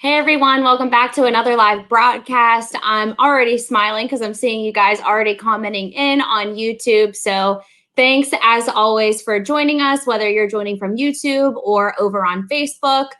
Hey everyone, welcome back to another live broadcast. I'm already smiling because I'm seeing you guys already commenting in on YouTube. So thanks as always for joining us, whether you're joining from YouTube or over on Facebook.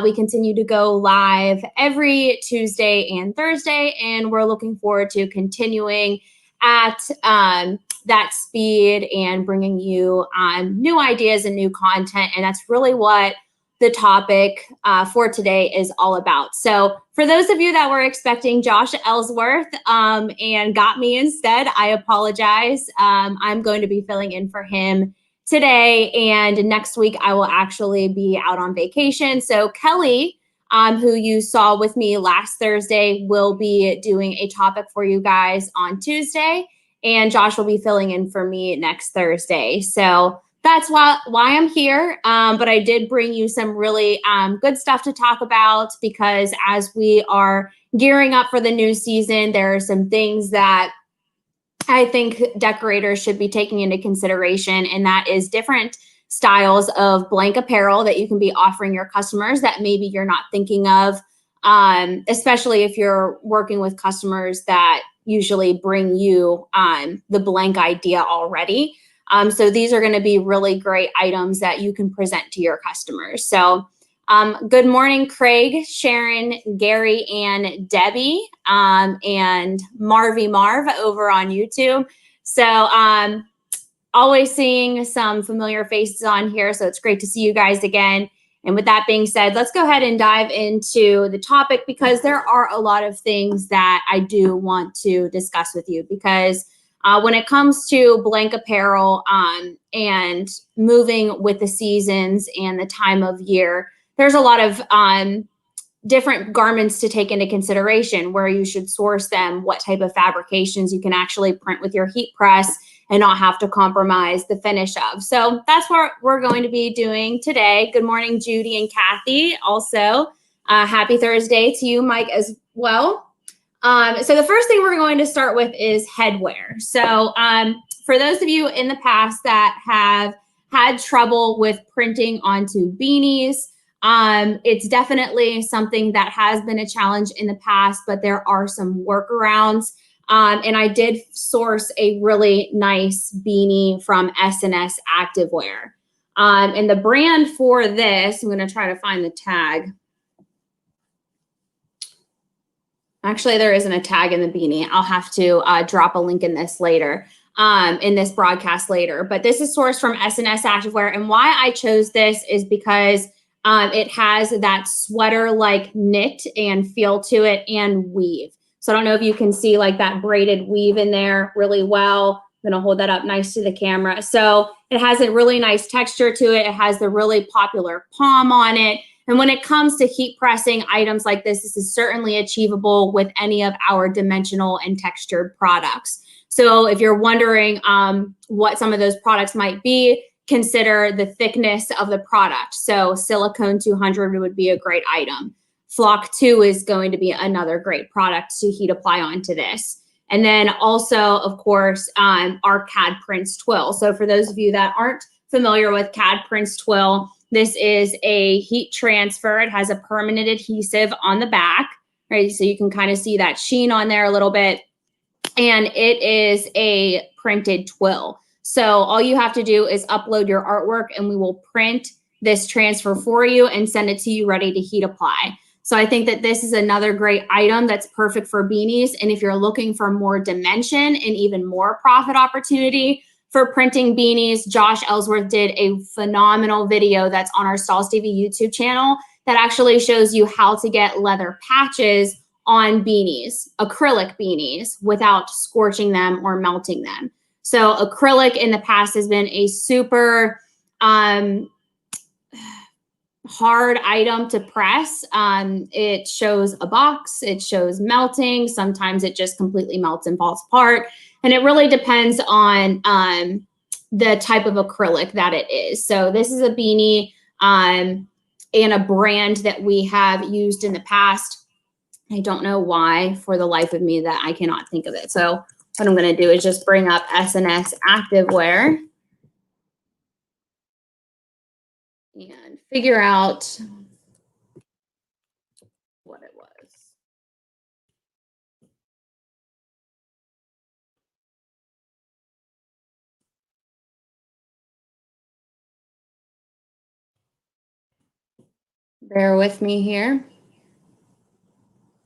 We continue to go live every Tuesday and Thursday, and we're looking forward to continuing at that speed and bringing you new ideas and new content. And that's really what the topic for today is all about. So for those of you that were expecting Josh Ellsworth and got me instead, I apologize. I'm going to be filling in for him today, and next week I will actually be out on vacation. So Kelly, who you saw with me last Thursday, will be doing a topic for you guys on Tuesday, and Josh will be filling in for me next Thursday. So that's why I'm here. But I did bring you some really good stuff to talk about, because as we are gearing up for the new season, there are some things that I think decorators should be taking into consideration, and that is different styles of blank apparel that you can be offering your customers that maybe you're not thinking of, especially if you're working with customers that usually bring you the blank idea already. So these are going to be really great items that you can present to your customers. So good morning, Craig, Sharon, Gary, and Debbie, and Marvy Marv over on YouTube. So always seeing some familiar faces on here. So it's great to see you guys again. And with that being said, let's go ahead and dive into the topic, because there are a lot of things that I do want to discuss with you, because when it comes to blank apparel and moving with the seasons and the time of year, there's a lot of different garments to take into consideration, where you should source them, what type of fabrications you can actually print with your heat press and not have to compromise the finish of. So that's what we're going to be doing today. Good morning, Judy and Kathy. Also, happy Thursday to you, Mike, as well. So the first thing we're going to start with is headwear. So for those of you in the past that have had trouble with printing onto beanies, it's definitely something that has been a challenge in the past, but there are some workarounds. And I did source a really nice beanie from S&S Activewear. And the brand for this, I'm going to try to find the tag. Actually, there isn't a tag in the beanie. I'll have to drop a link in this later, in this broadcast later. But this is sourced from S&S Activewear. And why I chose this is because it has that sweater-like knit and feel to it, and weave. So I don't know if you can see like that braided weave in there really well. I'm going to hold that up nice to the camera. So it has a really nice texture to it. It has the really popular palm on it. And when it comes to heat pressing items like this is certainly achievable with any of our dimensional and textured products. So if you're wondering what some of those products might be, consider the thickness of the product. So silicone 200 would be a great item. Flock 2 is going to be another great product to heat apply onto this. And then also, of course, our CAD Prints Twill. So for those of you that aren't familiar with CAD Prints Twill, this is a heat transfer. It has a permanent adhesive on the back, right? So you can kind of see that sheen on there a little bit. And it is a printed twill. So all you have to do is upload your artwork, and we will print this transfer for you and send it to you ready to heat apply. So I think that this is another great item that's perfect for beanies. And if you're looking for more dimension and even more profit opportunity for printing beanies, Josh Ellsworth did a phenomenal video that's on our Stalls TV YouTube channel that actually shows you how to get leather patches on beanies, acrylic beanies, without scorching them or melting them. So acrylic in the past has been a super hard item to press. It shows a box, it shows melting. Sometimes it just completely melts and falls apart. And it really depends on the type of acrylic that it is. So this is a beanie and a brand that we have used in the past. I don't know why, for the life of me, that I cannot think of it. So what I'm going to do is just bring up S&S Activewear and figure out what what it was. Bear with me here.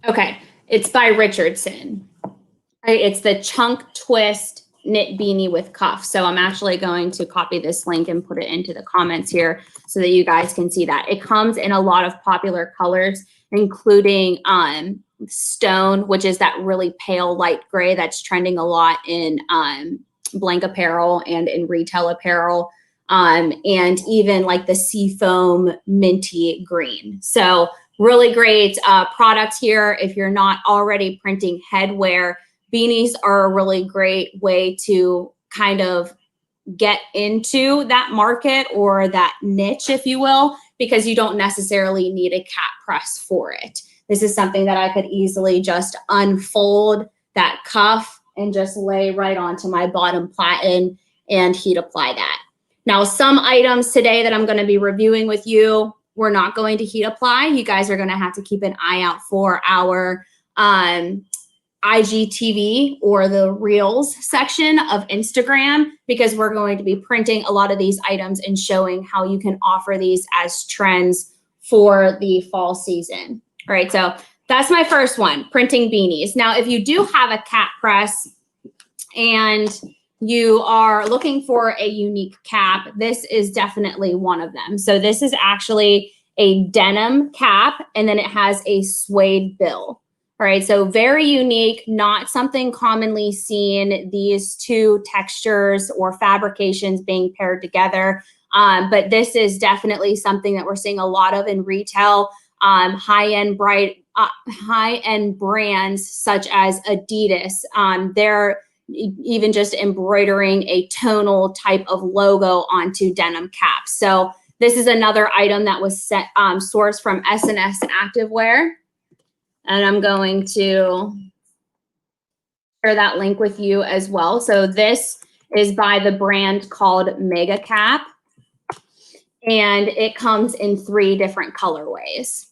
Okay, it's by Richardson. Right, it's the Chunk Twist Knit Beanie with Cuff. So I'm actually going to copy this link and put it into the comments here so that you guys can see that. It comes in a lot of popular colors, including stone, which is that really pale light gray that's trending a lot in blank apparel and in retail apparel, and even like the seafoam minty green. So really great product here. If you're not already printing headwear, beanies are a really great way to kind of get into that market or that niche, if you will, because you don't necessarily need a cap press for it. This is something that I could easily just unfold that cuff and just lay right onto my bottom platen and heat apply that. Now, some items today that I'm going to be reviewing with you, we're not going to heat apply. You guys are going to have to keep an eye out for our IGTV or the Reels section of Instagram, because we're going to be printing a lot of these items and showing how you can offer these as trends for the fall season. All right, so that's my first one, printing beanies. Now, if you do have a cap press and you are looking for a unique cap, this is definitely one of them. So this is actually a denim cap, and then it has a suede bill. All right, so very unique, not something commonly seen, these two textures or fabrications being paired together. But this is definitely something that we're seeing a lot of in retail, high-end brands such as Adidas. They're even just embroidering a tonal type of logo onto denim caps. So this is another item that was sourced from S&S Activewear. And I'm going to share that link with you as well. So this is by the brand called Mega Cap, and it comes in 3 different colorways.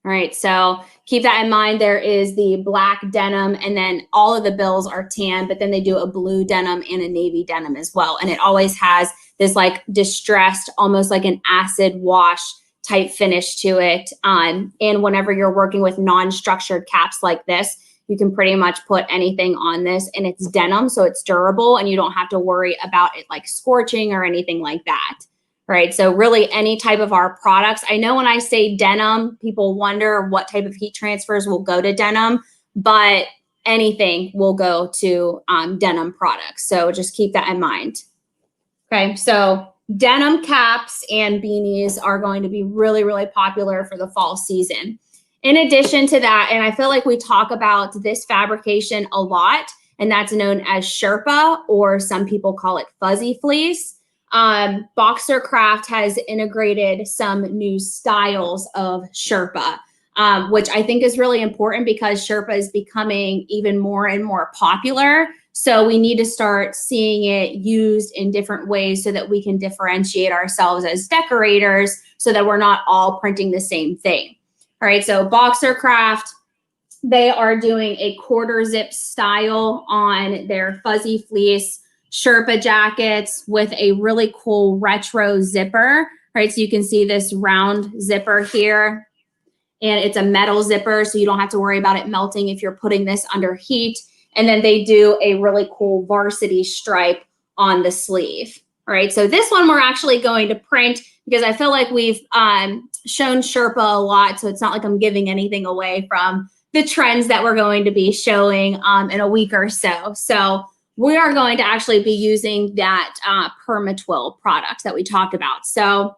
All right, so keep that in mind. There is the black denim, and then all of the bills are tan, but then they do a blue denim and a navy denim as well. And it always has this like distressed, almost like an acid wash type finish to it. And whenever you're working with non-structured caps like this, you can pretty much put anything on this, and it's denim, so it's durable, and you don't have to worry about it like scorching or anything like that. Right, so really any type of our products. I know when I say denim, people wonder what type of heat transfers will go to denim, but anything will go to denim products. So just keep that in mind. Okay, so denim caps and beanies are going to be really, really popular for the fall season. In addition to that, and I feel like we talk about this fabrication a lot, and that's known as Sherpa, or some people call it fuzzy fleece. Boxer Craft has integrated some new styles of Sherpa, which I think is really important because Sherpa is becoming even more and more popular. So we need to start seeing it used in different ways so that we can differentiate ourselves as decorators so that we're not all printing the same thing. All right, so Boxer Craft, they are doing a quarter zip style on their fuzzy fleece Sherpa jackets with a really cool retro zipper, right? So you can see this round zipper here, and it's a metal zipper, so you don't have to worry about it melting if you're putting this under heat. And then they do a really cool varsity stripe on the sleeve. All right, so this one we're actually going to print because I feel like we've shown Sherpa a lot, so it's not like I'm giving anything away from the trends that we're going to be showing in a week or so. So we are going to actually be using that Permatwill product that we talked about. So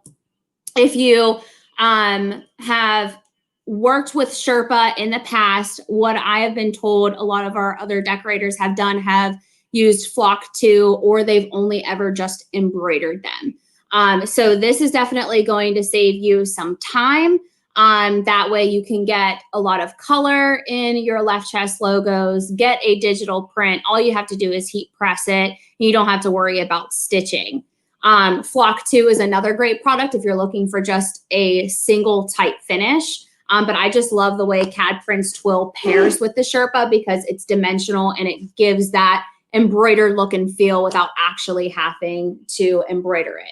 if you have worked with Sherpa in the past, what I have been told a lot of our other decorators have done have used Flock 2, or they've only ever just embroidered them. So this is definitely going to save you some time. That way you can get a lot of color in your left chest logos, get a digital print. All you have to do is heat press it. You don't have to worry about stitching. Flock 2 is another great product if you're looking for just a single type finish. But I just love the way CAD Prints Twill pairs with the Sherpa because it's dimensional and it gives that embroidered look and feel without actually having to embroider it.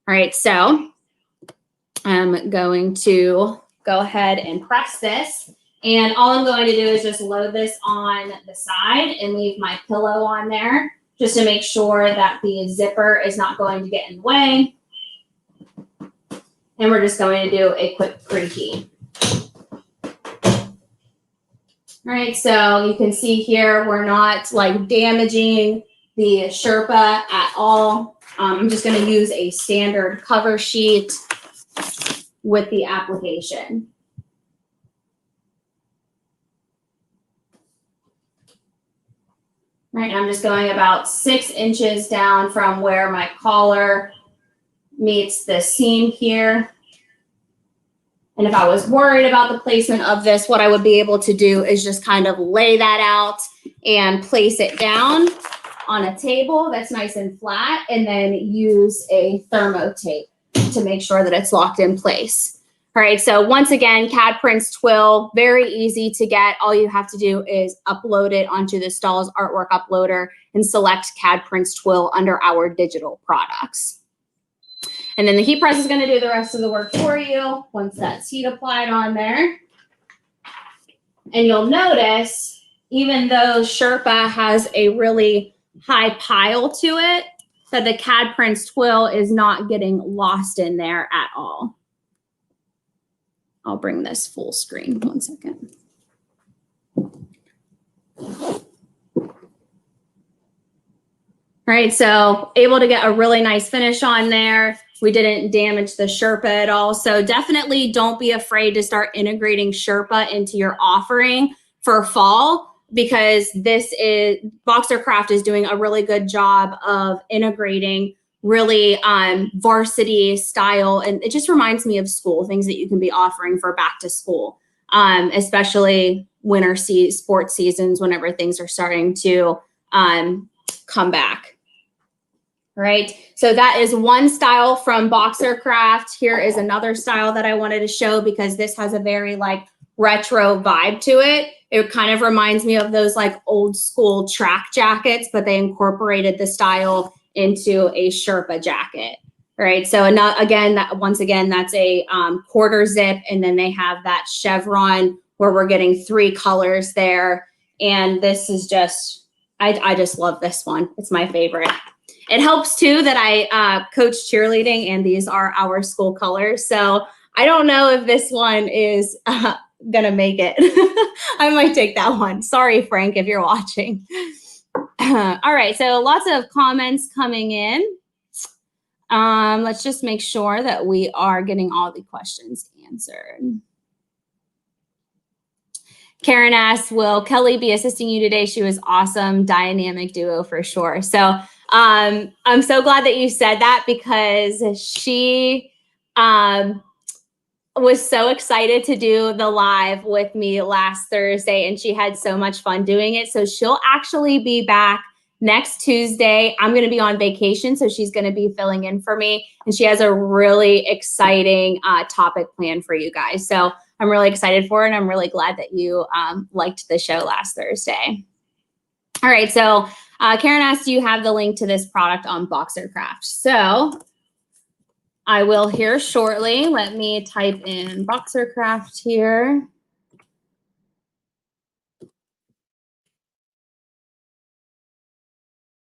All right, so I'm going to go ahead and press this. And all I'm going to do is just load this on the side and leave my pillow on there just to make sure that the zipper is not going to get in the way. And we're just going to do a quick preheat. All right, so you can see here, we're not like damaging the Sherpa at all. I'm just going to use a standard cover sheet with the application. Right, I'm just going about 6 inches down from where my collar meets the seam here. And if I was worried about the placement of this, what I would be able to do is just kind of lay that out and place it down on a table that's nice and flat, and then use a thermo tape to make sure that it's locked in place. All right, so once again, CAD Prints Twill, very easy to get. All you have to do is upload it onto the Stahls Artwork Uploader and select CAD Prints Twill under our digital products. And then the heat press is going to do the rest of the work for you once that's heat applied on there. And you'll notice, even though Sherpa has a really high pile to it, that the CAD Prints Twill is not getting lost in there at all. I'll bring this full screen, 1 second. All right, so able to get a really nice finish on there. We didn't damage the Sherpa at all. So definitely don't be afraid to start integrating Sherpa into your offering for fall, because Boxercraft is doing a really good job of integrating really varsity style. And it just reminds me of school, things that you can be offering for back to school, especially winter sports seasons, whenever things are starting to come back. All right, so that is one style from Boxercraft. Here is another style that I wanted to show because this has a very like retro vibe to it. It kind of reminds me of those like old school track jackets, but they incorporated the style into a Sherpa jacket. All right, so once again, that's a quarter zip, and then they have that chevron where we're getting 3 colors there. And this is just, I just love this one. It's my favorite. It helps too that I coach cheerleading, and these are our school colors. So I don't know if this one is gonna make it. I might take that one. Sorry, Frank, if you're watching. All right, so lots of comments coming in. Let's just make sure that we are getting all the questions answered. Karen asks, will Kelly be assisting you today? She was awesome, dynamic duo for sure. So I'm so glad that you said that, because she was so excited to do the live with me last Thursday, and she had so much fun doing it. So she'll actually be back next Tuesday. I'm going to be on vacation, so she's going to be filling in for me, and she has a really exciting topic planned for you guys. So I'm really excited for it, and I'm really glad that you liked the show last Thursday. All right, so Karen asked, do you have the link to this product on Boxercraft? So I will here shortly. Let me type in Boxercraft here.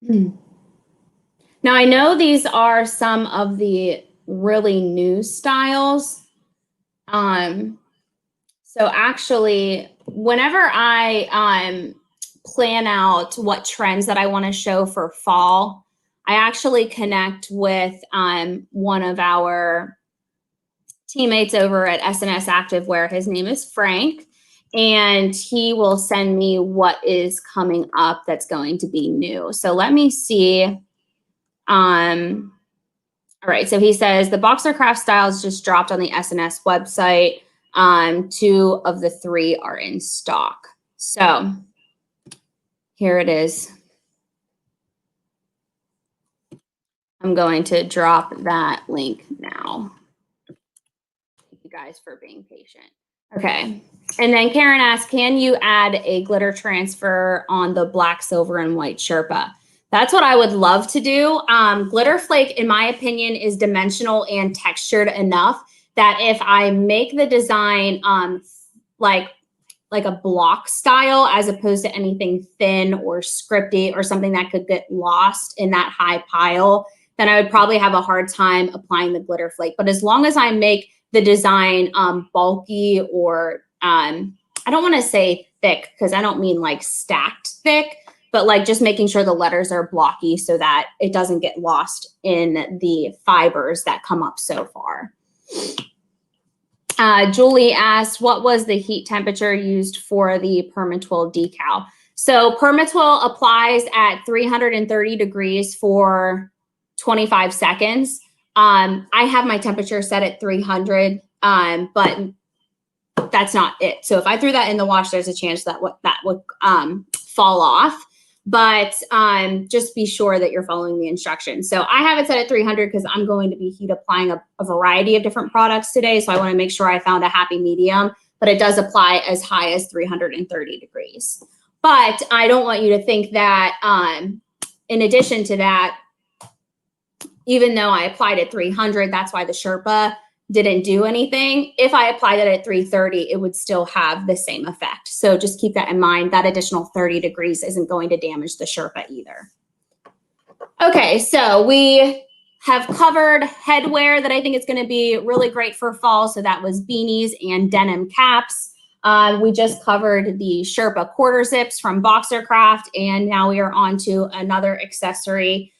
Now, I know these are some of the really new styles. So actually, whenever I plan out what trends that I want to show for fall, I actually connect with one of our teammates over at SNS Activewear. His name is Frank, and he will send me what is coming up that's going to be new. So let me see. All right, so he says the Boxercraft styles just dropped on the SNS website. 2 of the 3 are in stock. So here it is. I'm going to drop that link now. Thank you guys for being patient. Okay. And then Karen asked, can you add a glitter transfer on the black, silver, and white Sherpa? That's what I would love to do. Glitter flake, in my opinion, is dimensional and textured enough that if I make the design like a block style as opposed to anything thin or scripty or something that could get lost in that high pile, then I would probably have a hard time applying the glitter flake. But as long as I make the design bulky or I don't want to say thick because I don't mean like stacked thick, but like just making sure the letters are blocky so that it doesn't get lost in the fibers that come up so far. Julie asked, what was the heat temperature used for the Permatwill decal? So Permatwill applies at 330 degrees for 25 seconds. I have my temperature set at 300, but that's not it. So if I threw that in the wash, there's a chance that that would fall off. But just be sure that you're following the instructions. So I have it set at 300 because I'm going to be heat applying a variety of different products today. So I want to make sure I found a happy medium, but it does apply as high as 330 degrees. But I don't want you to think that in addition to that, even though I applied at 300, that's why the Sherpa didn't do anything. If I applied it at 330, it would still have the same effect. So just keep that in mind. That additional 30 degrees isn't going to damage the Sherpa either. Okay, so we have covered headwear that I think is going to be really great for fall. So that was beanies and denim caps. We just covered the Sherpa quarter zips from Boxercraft, and now we are on to another accessory,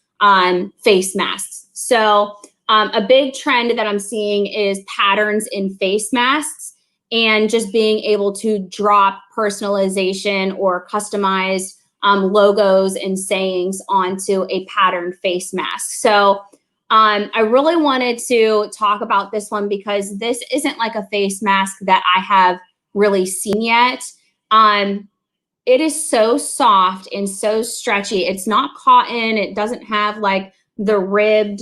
face masks. So a big trend that I'm seeing is patterns in face masks and just being able to drop personalization or customized logos and sayings onto a patterned face mask. So I really wanted to talk about this one because this isn't like a face mask that I have really seen yet. It is so soft and so stretchy. It's not cotton. It doesn't have like the ribbed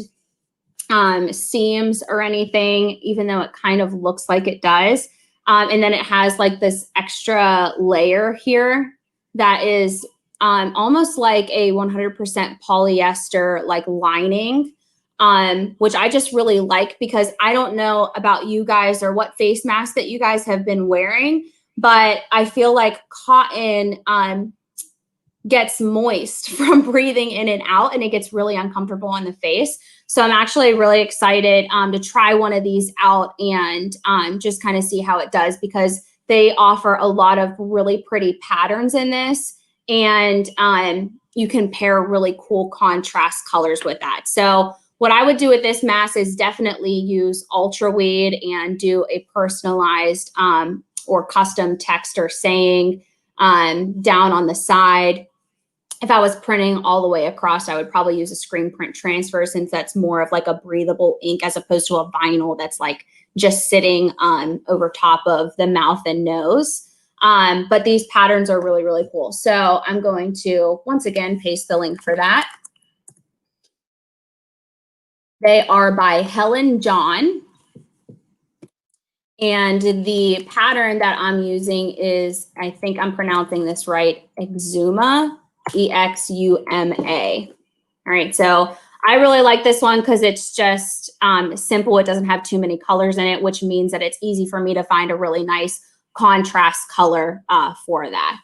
seams or anything, even though it kind of looks like it does. And then it has like this extra layer here that is almost like a 100% polyester like lining, which I just really like because I don't know about you guys or what face mask that you guys have been wearing, but I feel like cotton gets moist from breathing in and out, and it gets really uncomfortable on the face. So I'm actually really excited to try one of these out and just kind of see how it does, because they offer a lot of really pretty patterns in this, and you can pair really cool contrast colors with that. So what I would do with this mask is definitely use Ultra Weed and do a personalized or custom text or saying down on the side. If I was printing all the way across, I would probably use a screen print transfer, since that's more of like a breathable ink as opposed to a vinyl that's like just sitting over top of the mouth and nose. But these patterns are really, really cool. So I'm going to, once again, paste the link for that. They are by Helen John. And the pattern that I'm using is, I think I'm pronouncing this right, Exuma. EXUMA. All right, so I really like this one because it's just simple. It doesn't have too many colors in it, which means that it's easy for me to find a really nice contrast color for that.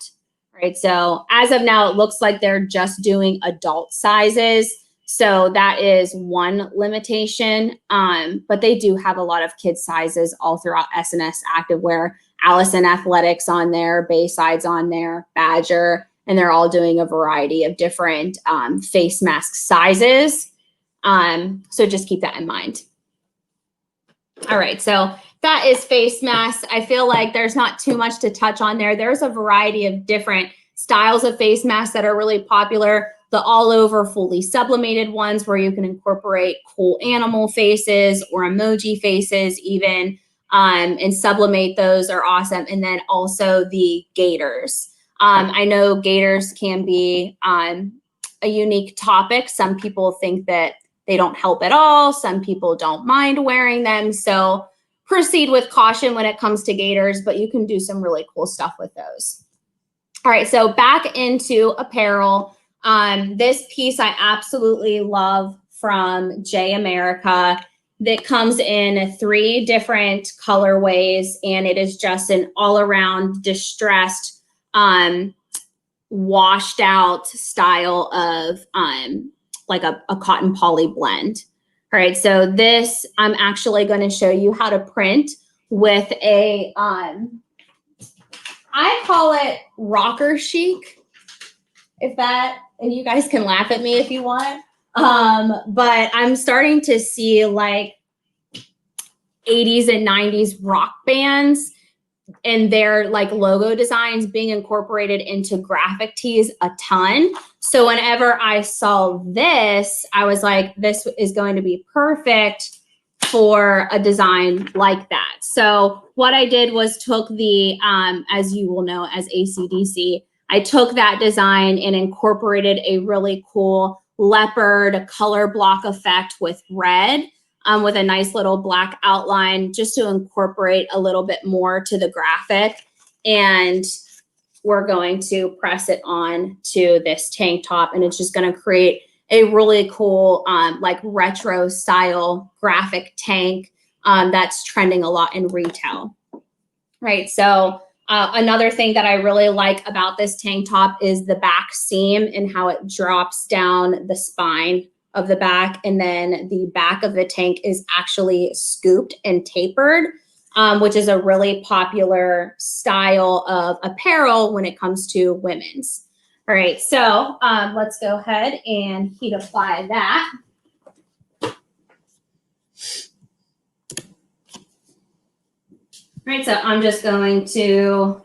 All right, so as of now, it looks like they're just doing adult sizes. So that is one limitation, but they do have a lot of kid sizes all throughout S&S Activewear, Allison Athletics on there, Bayside's on there, Badger, and they're all doing a variety of different face mask sizes. So just keep that in mind. All right, so that is face masks. I feel like there's not too much to touch on there. There's a variety of different styles of face masks that are really popular. The all over fully sublimated ones where you can incorporate cool animal faces or emoji faces even, and sublimate those are awesome. And then also the gaiters. I know gaiters can be a unique topic. Some people think that they don't help at all. Some people don't mind wearing them. So proceed with caution when it comes to gaiters, but you can do some really cool stuff with those. All right, so back into apparel. This piece I absolutely love from J America. That comes in 3 different colorways, and it is just an all-around distressed, washed out style of like a cotton poly blend. All right, so this I'm actually going to show you how to print with a, I call it rocker chic, and you guys can laugh at me if you want. But I'm starting to see like 80s and 90s rock bands and their like logo designs being incorporated into graphic tees a ton. So whenever I saw this, I was like, this is going to be perfect for a design like that. So what I did was took the, as you will know, as AC/DC, I took that design and incorporated a really cool leopard color block effect with red, with a nice little black outline, just to incorporate a little bit more to the graphic. And we're going to press it on to this tank top, and it's just going to create a really cool, like retro style graphic tank that's trending a lot in retail. Right. So another thing that I really like about this tank top is the back seam and how it drops down the spine of the back. And then the back of the tank is actually scooped and tapered, which is a really popular style of apparel when it comes to women's. All right, so let's go ahead and heat apply that. All right, so I'm just going to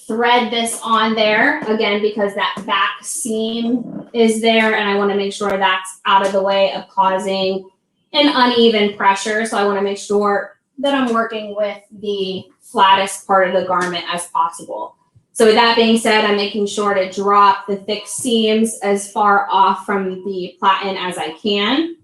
thread this on there again because that back seam is there, and I want to make sure that's out of the way of causing an uneven pressure. So I want to make sure that I'm working with the flattest part of the garment as possible. So with that being said, I'm making sure to drop the thick seams as far off from the platen as I can.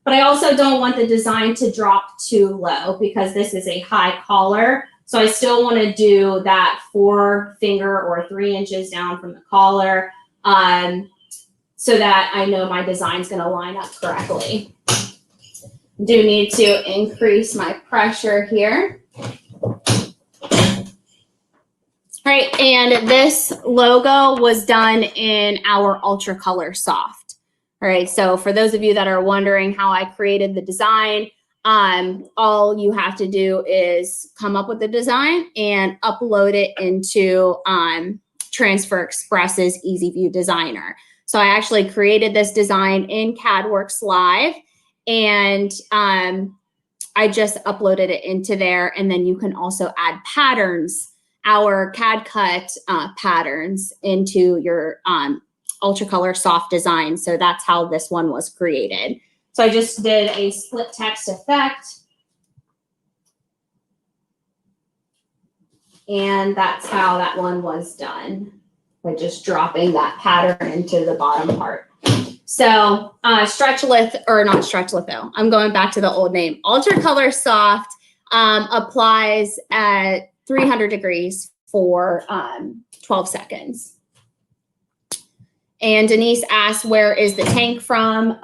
But I also don't want the design to drop too low because this is a high collar. So I still want to do that 4 finger or 3 inches down from the collar, so that I know my design's going to line up correctly. Do need to increase my pressure here. All right, and this logo was done in our Ultra Color Soft. All right, so for those of you that are wondering how I created the design, all you have to do is come up with the design and upload it into Transfer Express's Easy View Designer. So I actually created this design in CADWorks Live, and I just uploaded it into there, and then you can also add patterns, our CAD cut patterns into your Ultra Color Soft design. So that's how this one was created. So I just did a split text effect, and that's how that one was done, by just dropping that pattern into the bottom part. So stretch litho, or not stretch litho, I'm going back to the old name. Ultra Color Soft applies at 300 degrees for 12 seconds. And Denise asked, where is the tank from?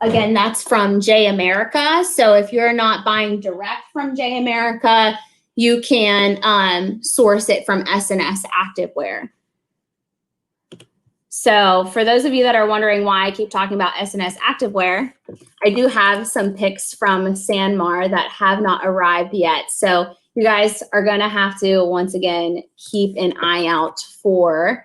Again, that's from J America. So if you're not buying direct from J America, you can source it from S&S Activewear. So for those of you that are wondering why I keep talking about S&S Activewear, I do have some pics from Sanmar that have not arrived yet. So you guys are going to have to, once again, keep an eye out for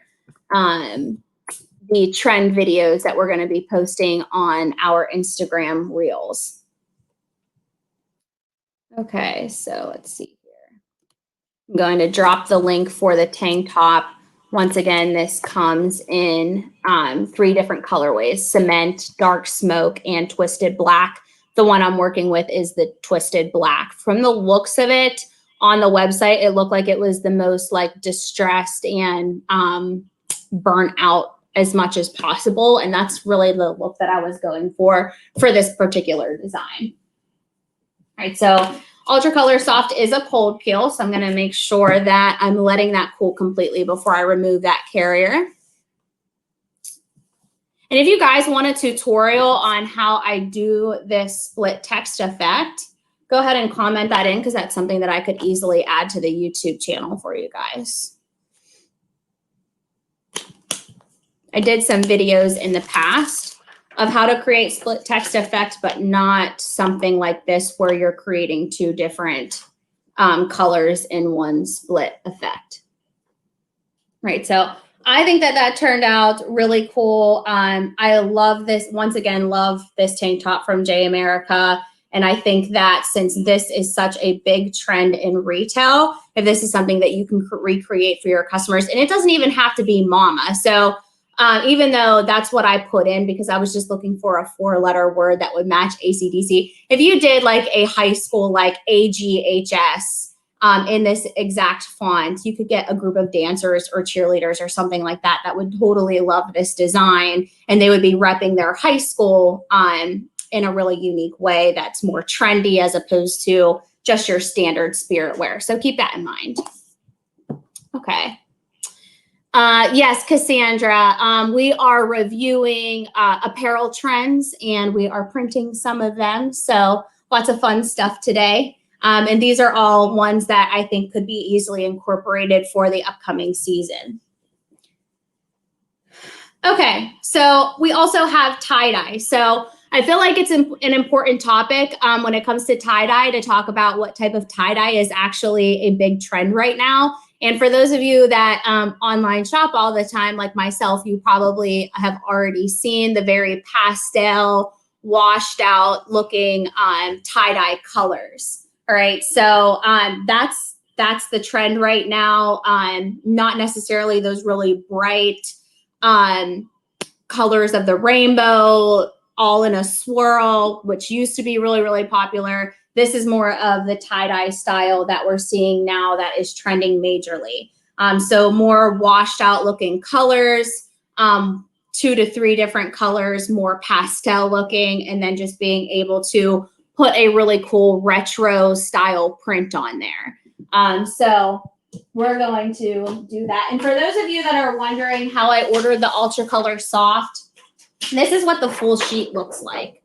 the trend videos that we're going to be posting on our Instagram Reels. Okay, so let's see here. I'm going to drop the link for the tank top. Once again, this comes in 3 different colorways: cement, dark smoke, and twisted black. The one I'm working with is the twisted black. From the looks of it on the website, it looked like it was the most like distressed and burnt out as much as possible. And that's really the look that I was going for this particular design. All right, so Ultra Color Soft is a cold peel, so I'm gonna make sure that I'm letting that cool completely before I remove that carrier. And if you guys want a tutorial on how I do this split text effect, go ahead and comment that in, because that's something that I could easily add to the YouTube channel for you guys. I did some videos in the past of how to create split text effect, but not something like this where you're creating two different colors in one split effect. Right, so I think that that turned out really cool. I love this, once again, love this tank top from J America. And I think that since this is such a big trend in retail, if this is something that you can recreate for your customers, and it doesn't even have to be mama. So even though that's what I put in because I was just looking for a 4-letter word that would match AC/DC. If you did like a high school like AGHS in this exact font, you could get a group of dancers or cheerleaders or something like that that would totally love this design, and they would be repping their high school in a really unique way that's more trendy as opposed to just your standard spirit wear. So keep that in mind. Okay. Yes, Cassandra, we are reviewing apparel trends, and we are printing some of them. So lots of fun stuff today. And these are all ones that I think could be easily incorporated for the upcoming season. Okay, so we also have tie-dye. So I feel like it's an important topic when it comes to tie-dye to talk about what type of tie-dye is actually a big trend right now. And for those of you that online shop all the time, like myself, you probably have already seen the very pastel, washed out looking tie-dye colors. All right, so that's the trend right now. Not necessarily those really bright colors of the rainbow, all in a swirl, which used to be really, really popular. This is more of the tie-dye style that we're seeing now that is trending majorly. So more washed out looking colors, 2 to 3 different colors, more pastel looking, and then just being able to put a really cool retro style print on there. So we're going to do that. And for those of you that are wondering how I ordered the Ultra Color Soft, this is what the full sheet looks like.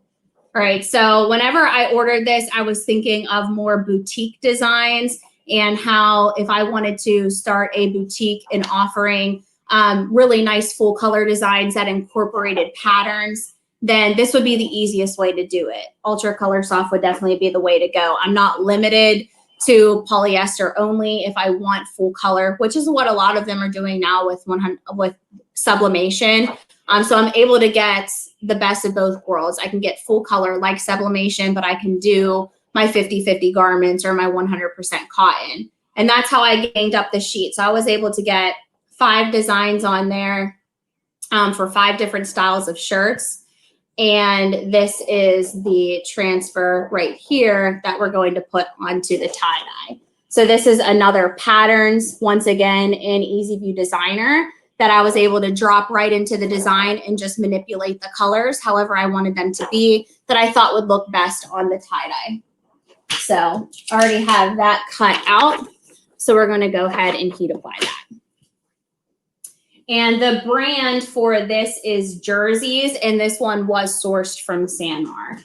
All right, so whenever I ordered this, I was thinking of more boutique designs and how if I wanted to start a boutique and offering really nice full color designs that incorporated patterns, then this would be the easiest way to do it. Ultra Color Soft would definitely be the way to go. I'm not limited to polyester only if I want full color, which is what a lot of them are doing now with sublimation. So I'm able to get the best of both worlds. I can get full color like sublimation, but I can do my 50-50 garments or my 100% cotton. And that's how I ganged up the sheet. So I was able to get 5 designs on there for 5 different styles of shirts. And this is the transfer right here that we're going to put onto the tie-dye. So this is another patterns, once again, in Easy View Designer, that I was able to drop right into the design and just manipulate the colors however I wanted them to be, that I thought would look best on the tie-dye. So I already have that cut out. So we're going to go ahead and heat apply that. And the brand for this is Jerseys, and this one was sourced from Sanmar.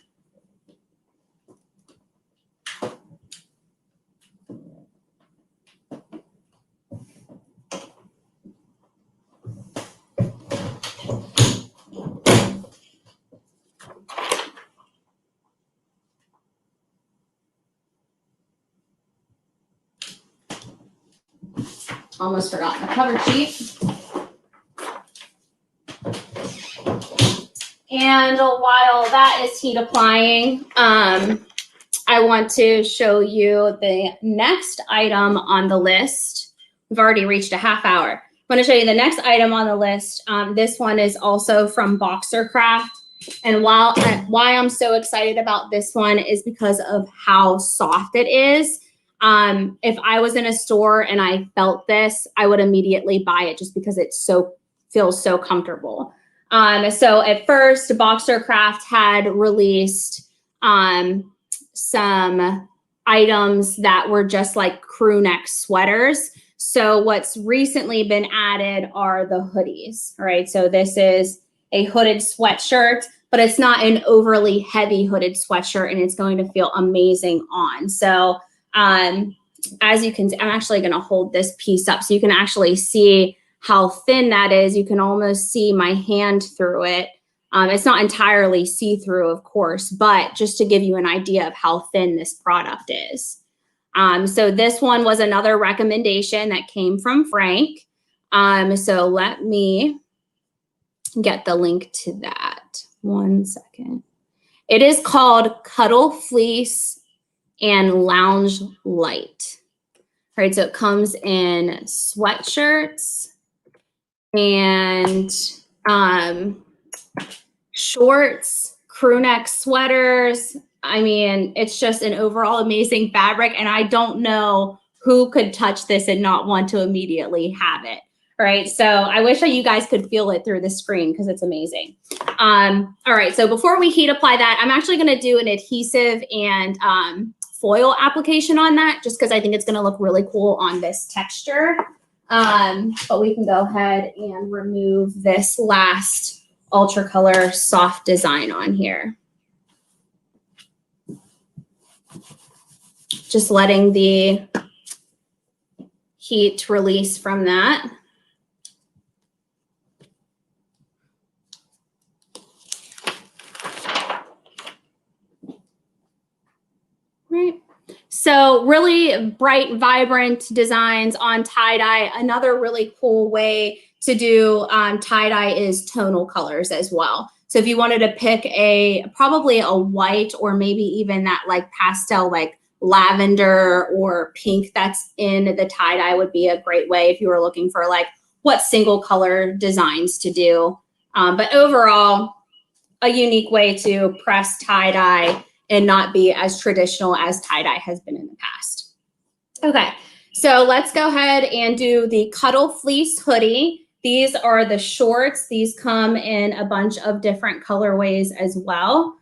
Almost forgot the cover sheet. And while that is heat applying, I want to show you the next item on the list. We've already reached a half hour. I want to show you the next item on the list. This one is also from Boxercraft. And why I'm so excited about this one is because of how soft it is. If I was in a store and I felt this, I would immediately buy it just because it feels so comfortable. So at first, Boxercraft had released some items that were just like crew neck sweaters. So what's recently been added are the hoodies, all right? So this is a hooded sweatshirt, but it's not an overly heavy hooded sweatshirt, and it's going to feel amazing on. So as you can see, I'm actually going to hold this piece up so you can actually see how thin that is. You can almost see my hand through it. It's not entirely see-through, of course, but just to give you an idea of how thin this product is. So this one was another recommendation that came from Frank. So let me get the link to that. 1 second. It is called Cuddle Fleece and Lounge Light. All right, so it comes in sweatshirts and shorts, crew neck sweaters. I mean, it's just an overall amazing fabric, and I don't know who could touch this and not want to immediately have it. All right, so I wish that you guys could feel it through the screen because it's amazing. All right, so before we heat apply that, I'm actually going to do an adhesive and foil application on that, just because I think it's going to look really cool on this texture. But we can go ahead and remove this last Ultra Color soft design on here. Just letting the heat release from that. Right. So really bright, vibrant designs on tie-dye. Another really cool way to do tie-dye is tonal colors as well. So if you wanted to pick probably a white or maybe even that like pastel, like lavender or pink that's in the tie-dye would be a great way if you were looking for like what single color designs to do. But overall, a unique way to press tie-dye and not be as traditional as tie-dye has been in the past. Okay, so let's go ahead and do the Cuddle Fleece hoodie. These are the shorts. These come in a bunch of different colorways as well.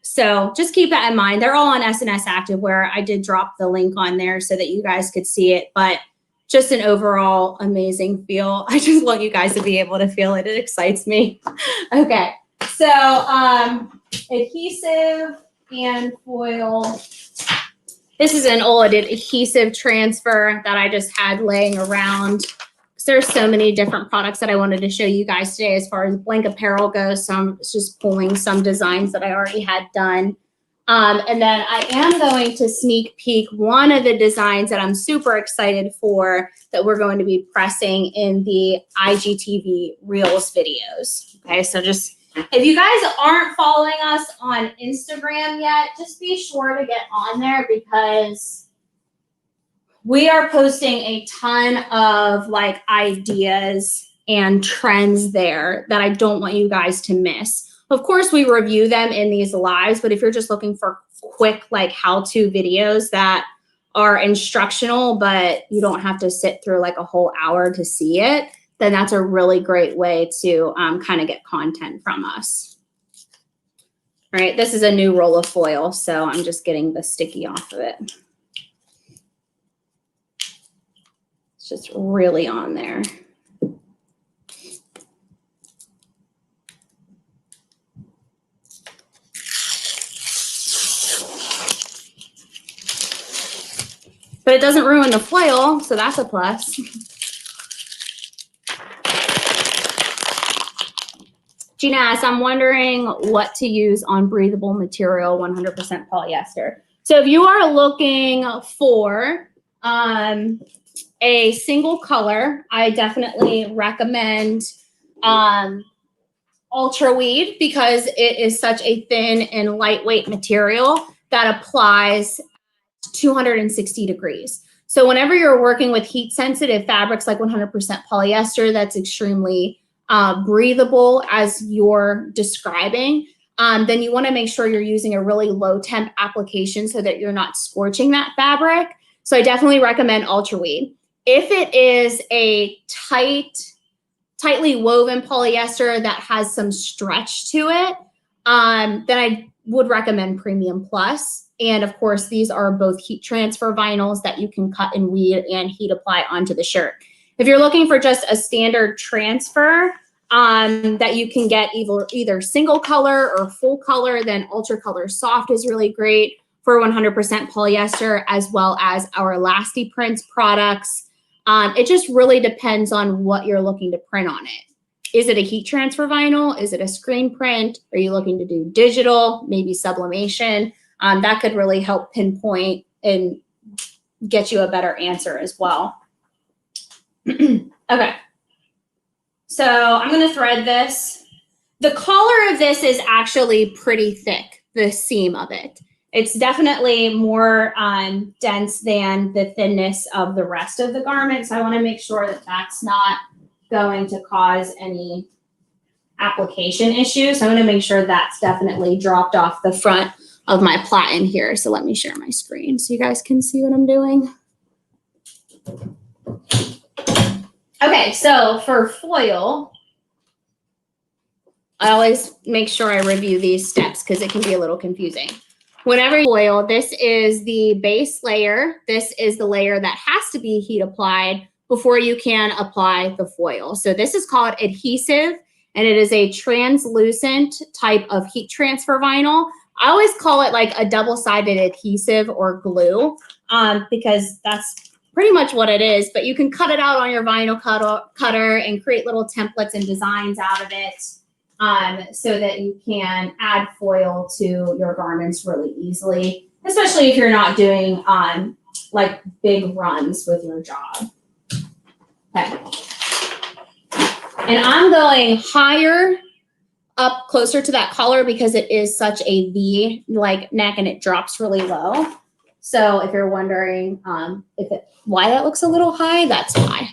So just keep that in mind. They're all on SNS Activewear. I did drop the link on there so that you guys could see it, but just an overall amazing feel. I just want you guys to be able to feel it. It excites me. Okay, so adhesive and foil. This is an old adhesive transfer that I just had laying around. There's so many different products that I wanted to show you guys today as far as blank apparel goes. So I'm just pulling some designs that I already had done. And then I am going to sneak peek one of the designs that I'm super excited for that we're going to be pressing in the IGTV Reels videos. Okay, so just if you guys aren't following us on Instagram yet, just be sure to get on there because we are posting a ton of like ideas and trends there that I don't want you guys to miss. Of course, we review them in these lives, but if you're just looking for quick like how-to videos that are instructional, but you don't have to sit through like a whole hour to see it, then that's a really great way to kind of get content from us. All right, this is a new roll of foil, so I'm just getting the sticky off of it. It's just really on there. But it doesn't ruin the foil, so that's a plus. Gina asks, I'm wondering what to use on breathable material, 100% polyester. So if you are looking for a single color, I definitely recommend Ultra Weed because it is such a thin and lightweight material that applies 260 degrees. So whenever you're working with heat sensitive fabrics like 100% polyester, that's extremely breathable as you're describing, then you want to make sure you're using a really low temp application so that you're not scorching that fabric. So I definitely recommend Ultra Weed. If it is a tightly woven polyester that has some stretch to it, then I would recommend Premium Plus. And of course, these are both heat transfer vinyls that you can cut and weed and heat apply onto the shirt. If you're looking for just a standard transfer that you can get either single color or full color, then Ultra Color Soft is really great for 100% polyester, as well as our Elasti Prints products. It just really depends on what you're looking to print on it. Is it a heat transfer vinyl? Is it a screen print? Are you looking to do digital, maybe sublimation? That could really help pinpoint and get you a better answer as well. Okay. So I'm going to thread this. The collar of this is actually pretty thick, the seam of it. It's definitely more dense than the thinness of the rest of the garment. So I want to make sure that that's not going to cause any application issues. So I'm going to make sure that's definitely dropped off the front of my platen here. So let me share my screen so you guys can see what I'm doing. Okay, so for foil, I always make sure I review these steps because it can be a little confusing. Whenever you foil, this is the base layer. This is the layer that has to be heat applied before you can apply the foil. So this is called adhesive, and it is a translucent type of heat transfer vinyl. I always call it like a double-sided adhesive or glue because that's pretty much what it is, but you can cut it out on your vinyl cutter and create little templates and designs out of it so that you can add foil to your garments really easily, especially if you're not doing like big runs with your job. Okay. And I'm going higher up closer to that collar because it is such a V like neck and it drops really low. So if you're wondering why that looks a little high, that's why.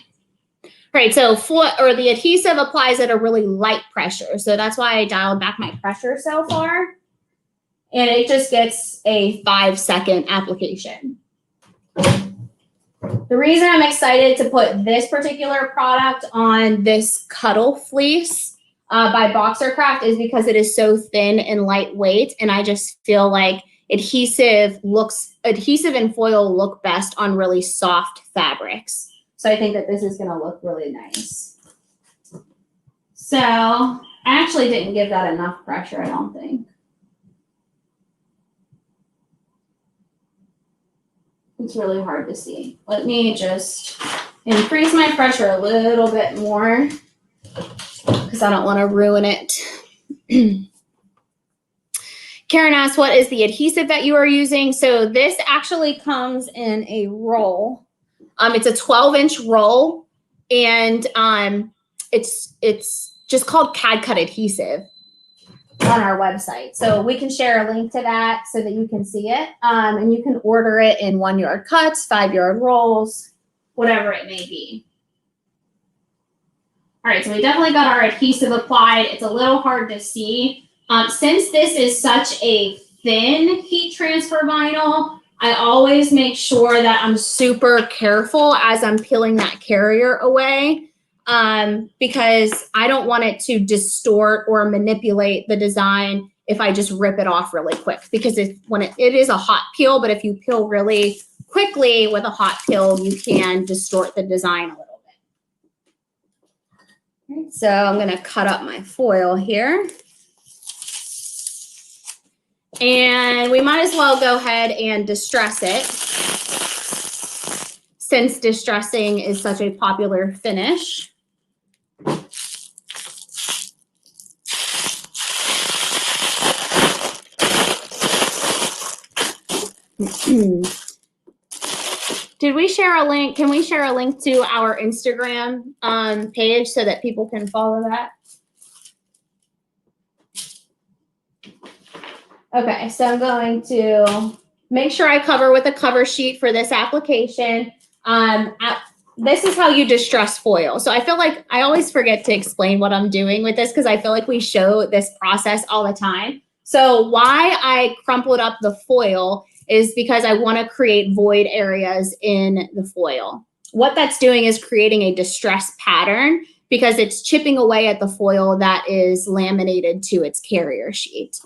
All right, so the adhesive applies at a really light pressure. So that's why I dialed back my pressure so far. And it just gets a 5-second application. The reason I'm excited to put this particular product on this Cuddle Fleece by Boxercraft is because it is so thin and lightweight. And I just feel like adhesive and foil look best on really soft fabrics. So I think that this is going to look really nice. So I actually didn't give that enough pressure, I don't think. It's really hard to see. Let me just increase my pressure a little bit more because I don't want to ruin it. Karen asked, what is the adhesive that you are using? So this actually comes in a roll. It's a 12-inch roll, and it's just called CAD Cut adhesive on our website. So we can share a link to that so that you can see it. And you can order it in 1-yard cuts, 5-yard rolls, whatever it may be. All right, so we definitely got our adhesive applied. It's a little hard to see. Since this is such a thin heat transfer vinyl, I always make sure that I'm super careful as I'm peeling that carrier away because I don't want it to distort or manipulate the design if I just rip it off really quick, because it is a hot peel, but if you peel really quickly with a hot peel, you can distort the design a little bit. Right, so I'm going to cut up my foil here. And we might as well go ahead and distress it, since distressing is such a popular finish. Did we share a link? Can we share a link to our Instagram page so that people can follow that? Okay, so I'm going to make sure I cover with a cover sheet for this application. This is how you distress foil. So I feel like I always forget to explain what I'm doing with this because I feel like we show this process all the time. So why I crumpled up the foil is because I want to create void areas in the foil. What that's doing is creating a distress pattern because it's chipping away at the foil that is laminated to its carrier sheet.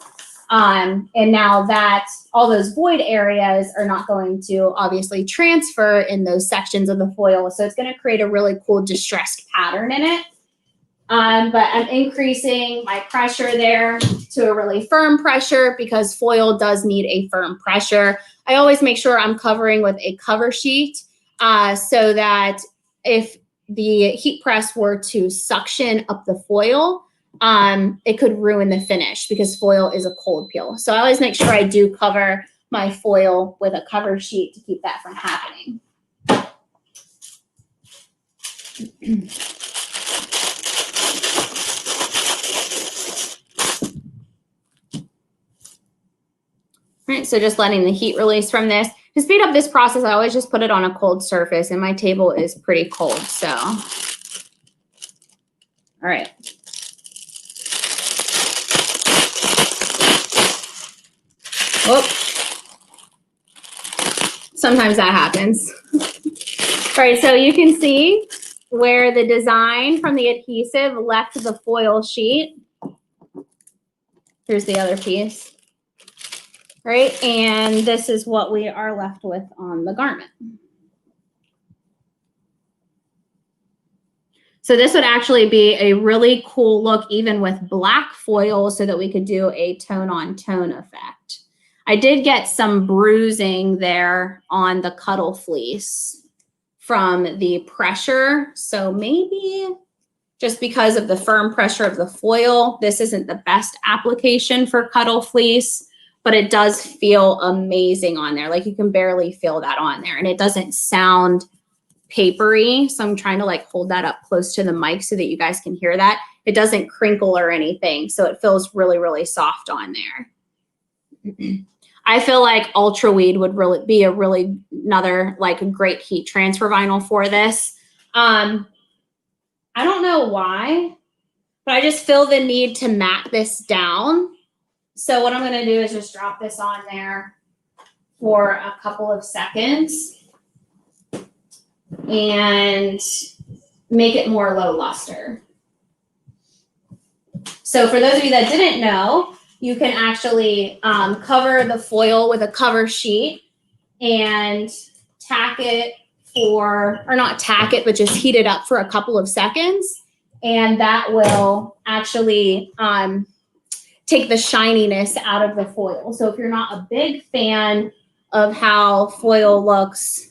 And now that all those void areas are not going to obviously transfer in those sections of the foil. So it's going to create a really cool distressed pattern in it. But I'm increasing my pressure there to a really firm pressure because foil does need a firm pressure. I always make sure I'm covering with a cover sheet so that if the heat press were to suction up the foil, it could ruin the finish because foil is a cold peel. So I always make sure I do cover my foil with a cover sheet to keep that from happening. Right, so just letting the heat release from this. To speed up this process, I always just put it on a cold surface, and my table is pretty cold, so. All right. Whoop. Sometimes that happens. All right, so you can see where the design from the adhesive left the foil sheet. Here's the other piece. Right, and this is what we are left with on the garment. So this would actually be a really cool look even with black foil so that we could do a tone-on-tone effect. I did get some bruising there on the cuddle fleece from the pressure. So maybe just because of the firm pressure of the foil, this isn't the best application for cuddle fleece, but it does feel amazing on there. Like you can barely feel that on there and it doesn't sound papery. So I'm trying to like hold that up close to the mic so that you guys can hear that. It doesn't crinkle or anything. So it feels really, really soft on there. I feel like Ultra Weed would really be another like a great heat transfer vinyl for this. I don't know why, but I just feel the need to mat this down. So what I'm going to do is just drop this on there for a couple of seconds and make it more low luster. So for those of you that didn't know, you can actually cover the foil with a cover sheet and tack it or not tack it, but just heat it up for a couple of seconds. And that will actually take the shininess out of the foil. So if you're not a big fan of how foil looks,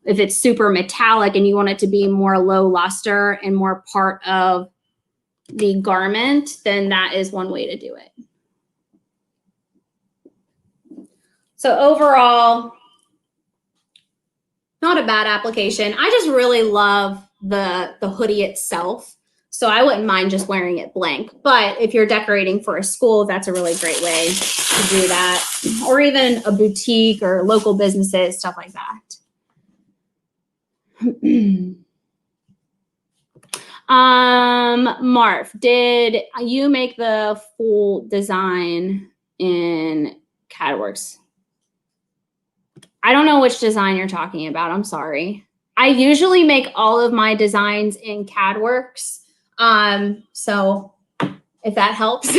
if it's super metallic and you want it to be more low luster and more part of the garment, then that is one way to do it. So overall, not a bad application. I just really love the hoodie itself. So I wouldn't mind just wearing it blank. But if you're decorating for a school, that's a really great way to do that. Or even a boutique or local businesses, stuff like that. Marv, did you make the full design in CADWorks? I don't know which design you're talking about. I'm sorry. I usually make all of my designs in CADWorks. So if that helps,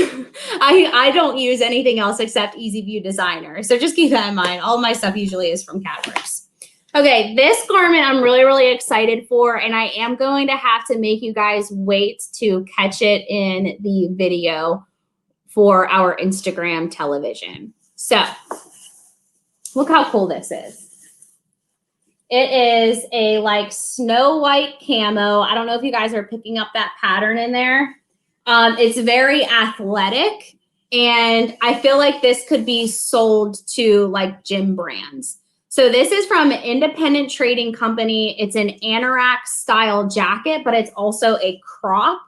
I don't use anything else except EasyView Designer. So just keep that in mind. All my stuff usually is from CADWorks. Okay, this garment I'm really, really excited for, and I am going to have to make you guys wait to catch it in the video for our Instagram television. So look how cool this is. It is a like snow white camo. I don't know if you guys are picking up that pattern in there. It's very athletic, and I feel like this could be sold to like gym brands. So this is from an independent trading company. It's an anorak style jacket, but it's also a crop.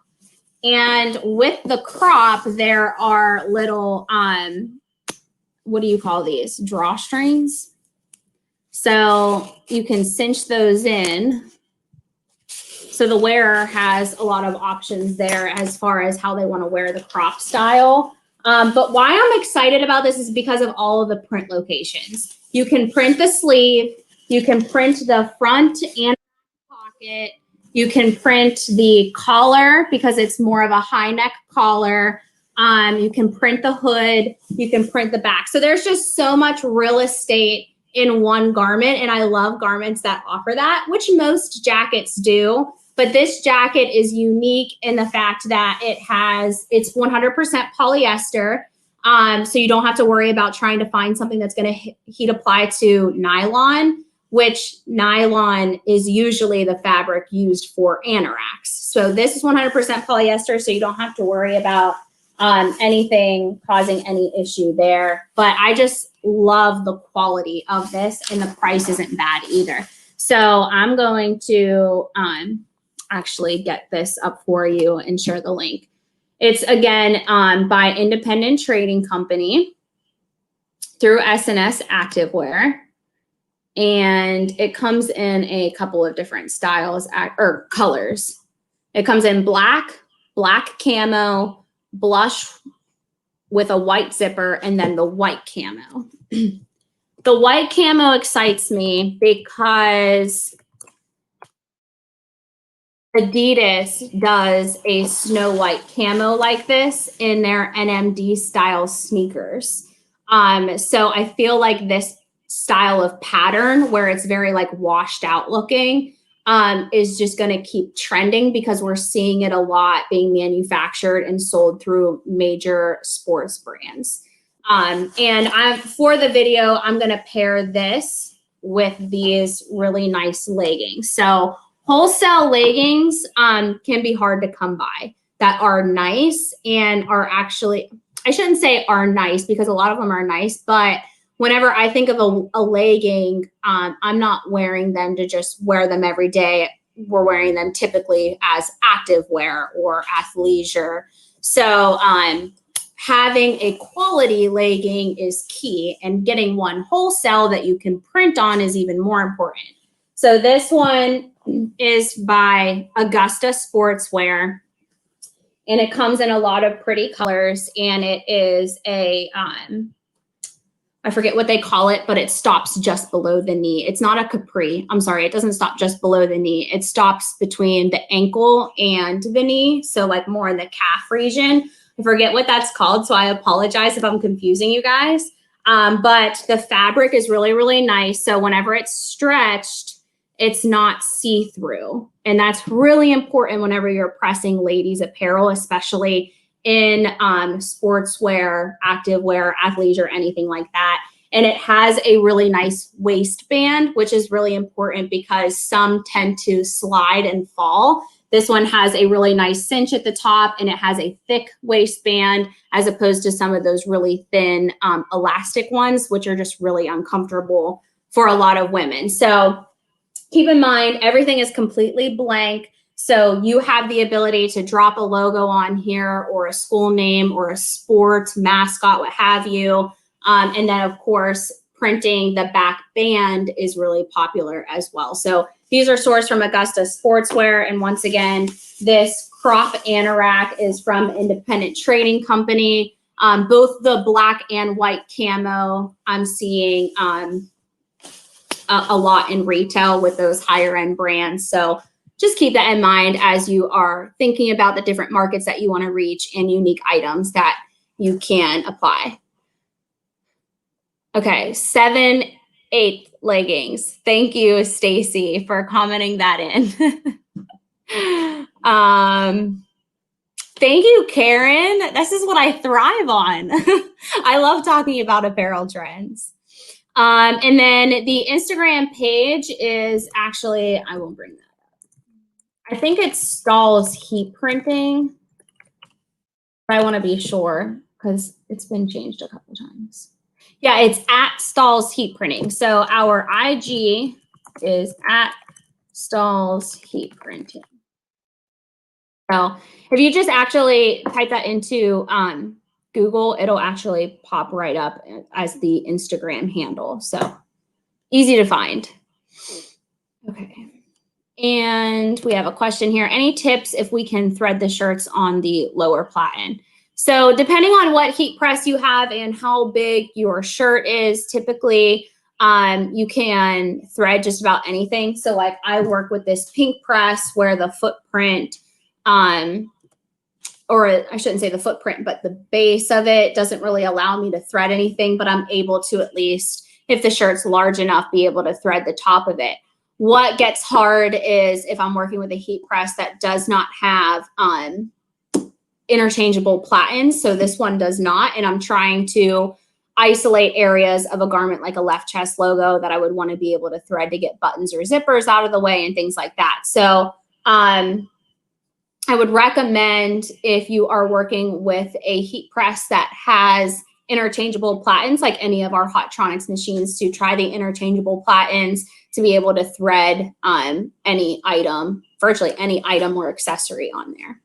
And with the crop, there are little, what do you call these? Drawstrings. So you can cinch those in. So the wearer has a lot of options there as far as how they want to wear the crop style. But why I'm excited about this is because of all of the print locations. You can print the sleeve, you can print the front and pocket, you can print the collar because it's more of a high neck collar. You can print the hood. You can print the back. So there's just so much real estate in one garment. And I love garments that offer that, which most jackets do. But this jacket is unique in the fact that it's 100% polyester. So you don't have to worry about trying to find something that's going to heat apply to nylon, which nylon is usually the fabric used for anoraks. So this is 100% polyester, so you don't have to worry about anything causing any issue there. But I just love the quality of this, and the price isn't bad either. So I'm going to actually get this up for you and share the link. It's again by independent trading company through S&S Activewear. And it comes in a couple of different styles or colors. It comes in black camo, blush with a white zipper, and then the white camo. The white camo excites me because Adidas does a snow white camo like this in their NMD style sneakers. So I feel like this style of pattern where it's very like washed out looking is just going to keep trending because we're seeing it a lot being manufactured and sold through major sports brands. And for the video, I'm going to pair this with these really nice leggings. So wholesale leggings can be hard to come by that are nice and are actually, I shouldn't say are nice because a lot of them are nice, but whenever I think of a legging, I'm not wearing them to just wear them every day. We're wearing them typically as active wear or athleisure. So having a quality legging is key, and getting one wholesale that you can print on is even more important. So this one is by Augusta Sportswear, and it comes in a lot of pretty colors, and it is a I forget what they call it, but it stops just below the knee. It's not a capri. I'm sorry, it doesn't stop just below the knee. It stops between the ankle and the knee, so like more in the calf region. I forget what that's called, so I apologize if I'm confusing you guys. But the fabric is really, really nice. So whenever it's stretched, it's not see-through. And that's really important whenever you're pressing ladies apparel, especially in sportswear, activewear, athleisure, anything like that. And it has a really nice waistband, which is really important because some tend to slide and fall. This one has a really nice cinch at the top, and it has a thick waistband as opposed to some of those really thin elastic ones, which are just really uncomfortable for a lot of women. So keep in mind, everything is completely blank. So you have the ability to drop a logo on here or a school name or a sports mascot, what have you. And then, of course, printing the back band is really popular as well. So these are sourced from Augusta Sportswear. And once again, this crop anorak is from Independent Trading Company. Both the black and white camo I'm seeing a lot in retail with those higher end brands. So just keep that in mind as you are thinking about the different markets that you want to reach and unique items that you can apply. Okay, 7/8 leggings. Thank you, Stacy, for commenting that in. Thank you, Karen. This is what I thrive on. I love talking about apparel trends. And then the Instagram page is actually, I will bring that up. I think it's Stahl's Heat Printing. But I want to be sure because it's been changed a couple times. Yeah, it's at Stahl's Heat Printing. So our IG is at Stahl's Heat Printing. So if you just actually type that into Google, it'll actually pop right up as the Instagram handle. So easy to find. Okay. And we have a question here. Any tips if we can thread the shirts on the lower platen? So depending on what heat press you have and how big your shirt is, typically you can thread just about anything. So like I work with this pink press where the footprint or I shouldn't say the footprint, but the base of it doesn't really allow me to thread anything, but I'm able to, at least if the shirt's large enough, be able to thread the top of it. What gets hard is if I'm working with a heat press that does not have interchangeable platens. So this one does not, and I'm trying to isolate areas of a garment like a left chest logo that I would want to be able to thread to get buttons or zippers out of the way and things like that. So I would recommend, if you are working with a heat press that has interchangeable platens, like any of our Hottronics machines, to try the interchangeable platens to be able to thread any item, virtually any item or accessory on there.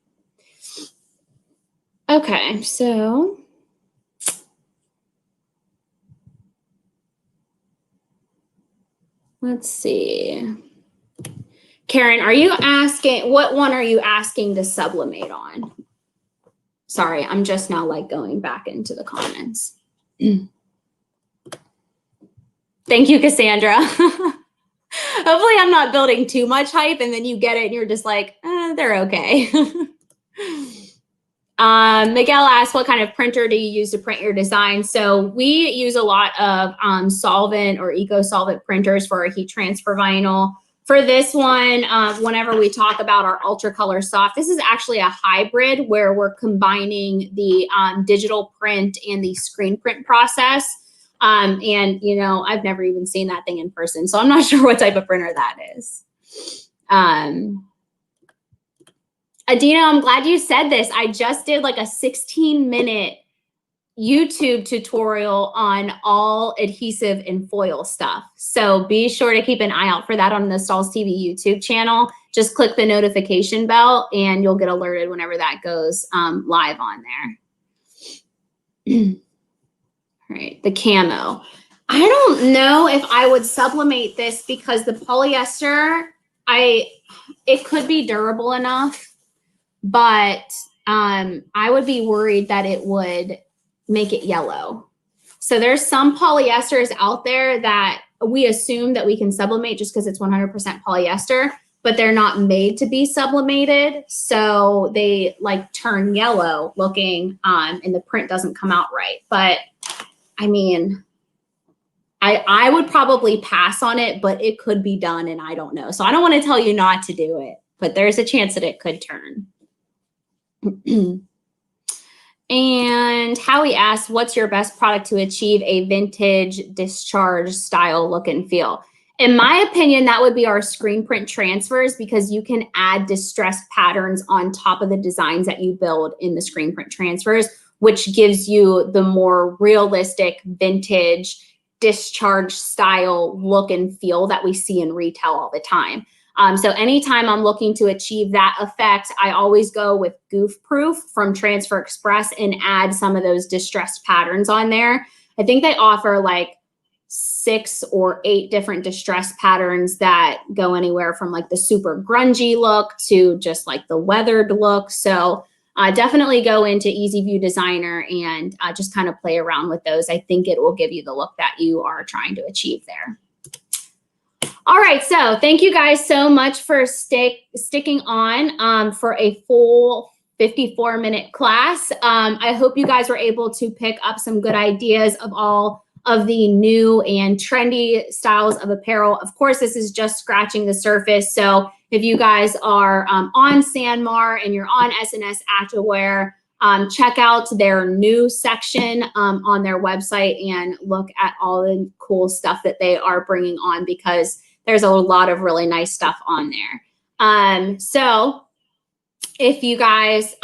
Okay, so let's see. Karen, are you asking, what one are you asking to sublimate on? Sorry, I'm just now like going back into the comments. Thank you, Cassandra. Hopefully I'm not building too much hype and then you get it and you're just like, they're okay. Miguel asked, what kind of printer do you use to print your design? So we use a lot of solvent or eco-solvent printers for our heat transfer vinyl. For this one, whenever we talk about our Ultra Color Soft, this is actually a hybrid where we're combining the digital print and the screen print process. And, you know, I've never even seen that thing in person, so I'm not sure what type of printer that is. Adina, I'm glad you said this. I just did like a 16-minute YouTube tutorial on all adhesive and foil stuff. So be sure to keep an eye out for that on the Stalls TV YouTube channel. Just click the notification bell and you'll get alerted whenever that goes live on there. All right, the camo. I don't know if I would sublimate this because the polyester, it could be durable enough, but I would be worried that it would make it yellow. So there's some polyesters out there that we assume that we can sublimate just because it's 100% polyester, but they're not made to be sublimated. So they like turn yellow looking and the print doesn't come out right. But I mean, I would probably pass on it, but it could be done and I don't know. So I don't want to tell you not to do it, but there's a chance that it could turn. And Howie asked, what's your best product to achieve a vintage discharge style look and feel? In my opinion, that would be our screen print transfers because you can add distressed patterns on top of the designs that you build in the screen print transfers, which gives you the more realistic vintage discharge style look and feel that we see in retail all the time. So anytime I'm looking to achieve that effect, I always go with Goof Proof from Transfer Express and add some of those distressed patterns on there. I think they offer like 6 or 8 different distressed patterns that go anywhere from like the super grungy look to just like the weathered look. So definitely go into Easy View Designer and just kind of play around with those. I think it will give you the look that you are trying to achieve there. All right, so thank you guys so much for sticking on for a full 54-minute class. I hope you guys were able to pick up some good ideas of all of the new and trendy styles of apparel. Of course, this is just scratching the surface. So if you guys are on Sanmar and you're on S&S Activewear, check out their new section on their website and look at all the cool stuff that they are bringing on because there's a lot of really nice stuff on there. So if you guys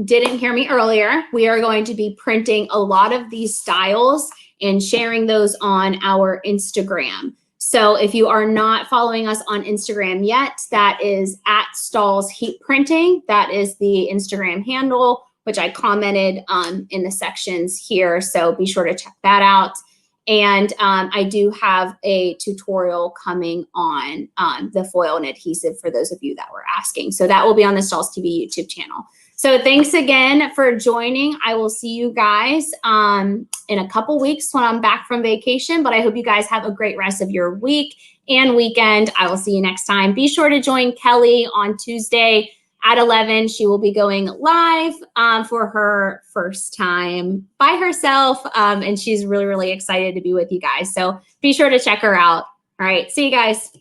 didn't hear me earlier, we are going to be printing a lot of these styles and sharing those on our Instagram. So if you are not following us on Instagram yet, that is at Stalls Heat Printing. That is the Instagram handle, which I commented in the sections here. So be sure to check that out. And I do have a tutorial coming on the foil and adhesive for those of you that were asking. So that will be on the Stalls TV YouTube channel. So thanks again for joining. I will see you guys in a couple weeks when I'm back from vacation, but I hope you guys have a great rest of your week and weekend. I will see you next time. Be sure to join Kelly on Tuesday at 11, she will be going live for her first time by herself. And she's really, really excited to be with you guys. So be sure to check her out. All right. See you guys.